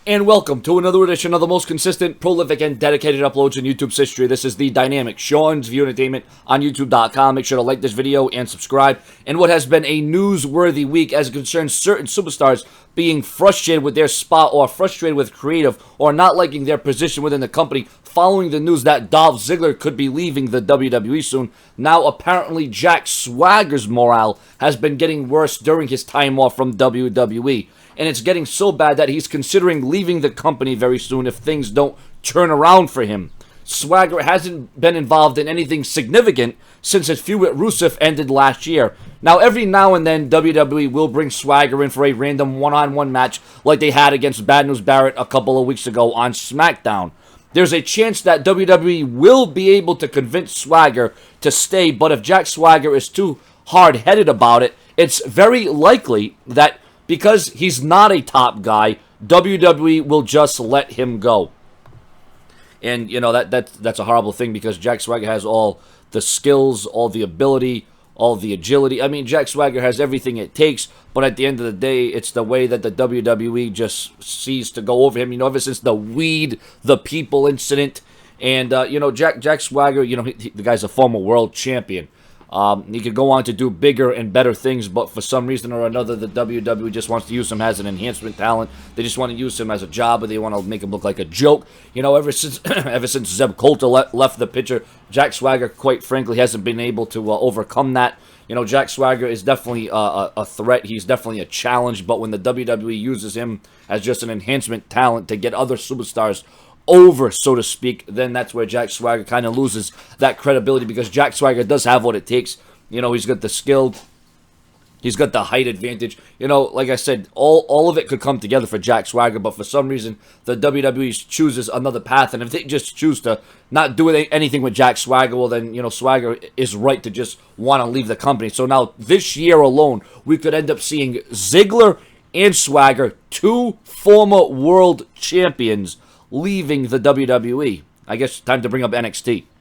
And welcome to another edition of the most consistent, prolific, and dedicated uploads in YouTube's history. This is the dynamic Sean's View Entertainment on YouTube.com. Make sure to like this video and subscribe. And what has been a newsworthy week as it concerns certain superstars being frustrated with their spot or frustrated with creative or not liking their position within the company following the news that Dolph Ziggler could be leaving the WWE soon. Now, apparently, Jack Swagger's morale has been getting worse during his time off from WWE. And it's getting so bad that he's considering leaving the company very soon if things don't turn around for him. Swagger hasn't been involved in anything significant since his feud with Rusev ended last year. Now, every now and then, WWE will bring Swagger in for a random one-on-one match like they had against Bad News Barrett a couple of weeks ago on SmackDown. There's a chance that WWE will be able to convince Swagger to stay, but if Jack Swagger is too hard-headed about it, it's very likely that because he's not a top guy, WWE will just let him go. And, you know, that's a horrible thing because Jack Swagger has all the skills, all the ability, all the agility. I mean, Jack Swagger has everything it takes, but at the end of the day, it's the way that the WWE just sees to go over him. You know, ever since the Weed the People incident. And, you know, Jack Swagger, you know, the guy's a former world champion. He could go on to do bigger and better things, but for some reason or another, the WWE just wants to use him as an enhancement talent. They just want to use him as a jobber. They want to make him look like a joke. You know, ever since Zeb Coulter left the picture, Jack Swagger, quite frankly, hasn't been able to overcome that. You know, Jack Swagger is definitely a threat. He's definitely a challenge, but when the WWE uses him as just an enhancement talent to get other superstars over, so to speak, then that's where Jack Swagger kind of loses that credibility because Jack Swagger does have what it takes. You know, he's got the skill. He's got the height advantage. You know, like I said, all of it could come together for Jack Swagger, but for some reason, the WWE chooses another path, and if they just choose to not do anything with Jack Swagger, well, then, you know, Swagger is right to just want to leave the company. So now, this year alone, we could end up seeing Ziggler and Swagger, two former world champions, leaving the WWE. I guess time to bring up NXT.